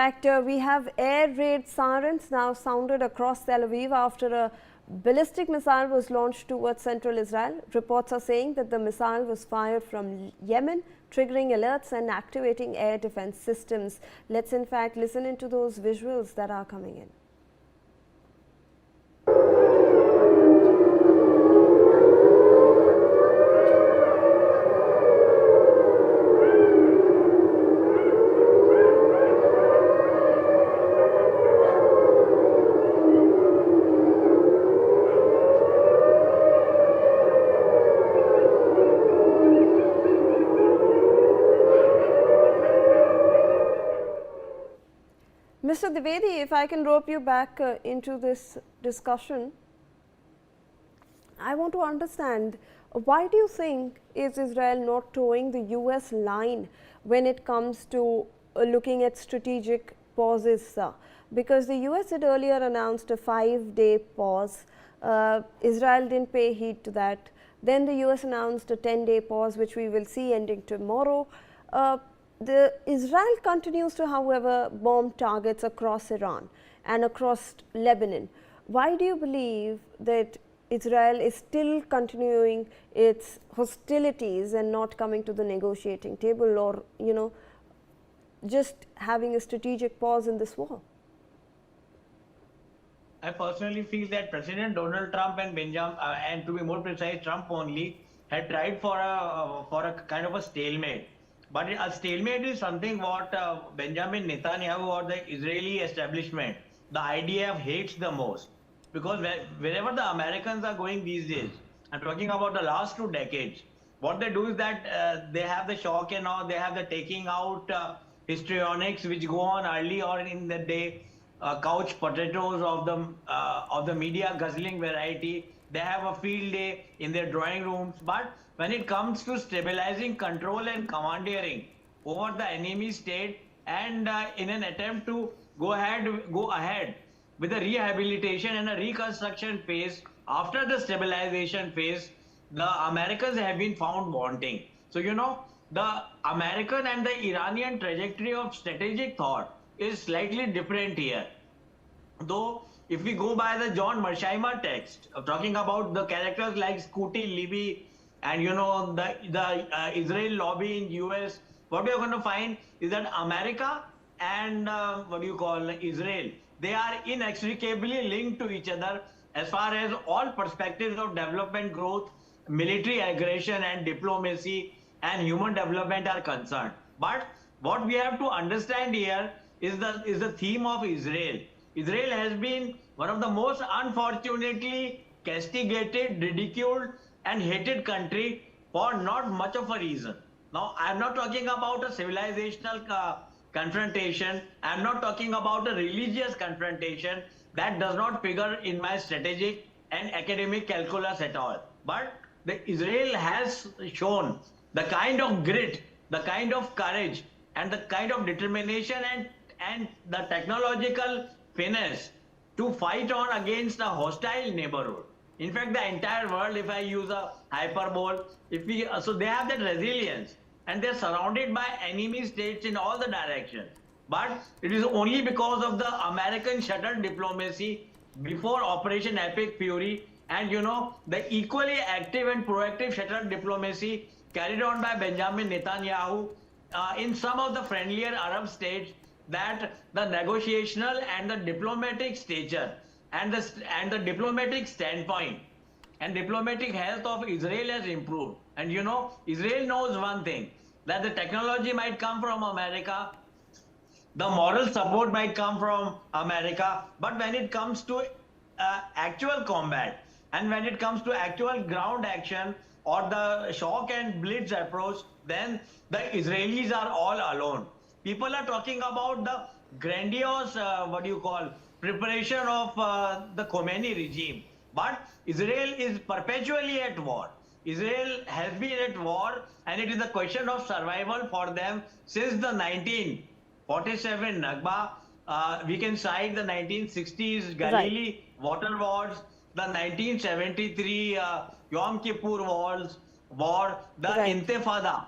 fact, we have air raid sirens now sounded across Tel Aviv after a ballistic missile was launched towards central Israel. Reports are saying that the missile was fired from Yemen, triggering alerts and activating air defense systems. Let's in fact listen into those visuals that are coming in. Mr. Dwivedi, if I can rope you back into this discussion, I want to understand, why do you think is Israel not towing the US line when it comes to looking at strategic pauses? Because the US had earlier announced a 5-day pause. Israel didn't pay heed to that. Then the US announced a 10-day pause, which we will see ending tomorrow. Israel continues to, however, bomb targets across Iran and across Lebanon. Why do you believe that Israel is still continuing its hostilities and not coming to the negotiating table, or, you know, just having a strategic pause in this war? I personally feel that President Donald Trump and Benjamin, and to be more precise, Trump only, had tried for a kind of a stalemate. But a stalemate is something what Benjamin Netanyahu or the Israeli establishment, the IDF, hates the most. Because wherever the Americans are going these days, I'm talking about the last 2 decades, what they do is that they have the shock and awe, they have the taking out histrionics which go on early or in the day, couch potatoes of the media guzzling variety. They have a field day in their drawing rooms. But when it comes to stabilizing control and commandeering over the enemy state, and in an attempt to go ahead with a rehabilitation and a reconstruction phase after the stabilization phase, the Americans have been found wanting. So, you know, the American and the Iranian trajectory of strategic thought is slightly different here. Though, if we go by the John Mearsheimer text, talking about the characters like Scooty Libby and, you know, the Israel lobby in US, what we are going to find is that America and Israel, they are inextricably linked to each other as far as all perspectives of development, growth, military aggression and diplomacy and human development are concerned. But what we have to understand here is the theme of Israel. Israel has been one of the most unfortunately castigated, ridiculed and hated country for not much of a reason. Now, I'm not talking about a civilizational confrontation. I'm not talking about a religious confrontation. That does not figure in my strategic and academic calculus at all. But Israel has shown the kind of grit, the kind of courage and the kind of determination and the technological finesse to fight on against a hostile neighborhood. In fact, the entire world, if I use a hyperbole, so they have that resilience and they're surrounded by enemy states in all the directions. But it is only because of the American shuttle diplomacy before Operation Epic Fury and, you know, the equally active and proactive shuttle diplomacy carried on by Benjamin Netanyahu in some of the friendlier Arab states, that the negotiational and the diplomatic stature and the diplomatic standpoint and diplomatic health of Israel has improved. And, you know, Israel knows one thing, that the technology might come from America, the moral support might come from America, but when it comes to actual combat and when it comes to actual ground action or the shock and blitz approach, then the Israelis are all alone. People are talking about the grandiose, preparation of the Khomeini regime. But Israel is perpetually at war. Israel has been at war, and it is a question of survival for them since the 1947 Nakba. We can cite the 1960s Galilee water wars, the 1973 Yom Kippur war, the Intifada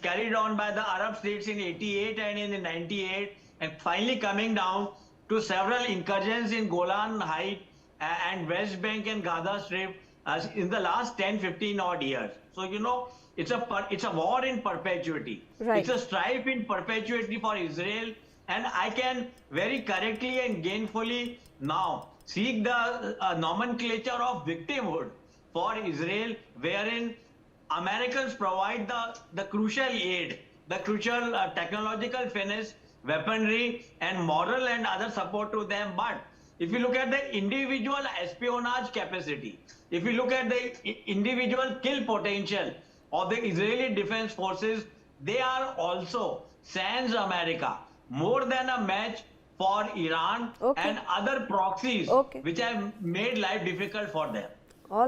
carried on by the Arab states in 88 and in 98, and finally coming down to several incursions in Golan Heights and West Bank and Gaza Strip in the last 10-15 odd years. So, it's a war in perpetuity. It's Right. a strife in perpetuity for Israel. And I can very correctly and gainfully now seek the nomenclature of victimhood for Israel, wherein Americans provide the crucial aid, the crucial technological finesse, weaponry, and moral and other support to them. But if you look at the individual espionage capacity, if you look at the individual kill potential of the Israeli Defense Forces, they are also, sans America, more than a match for Iran Okay. and other proxies Okay. which have made life difficult for them.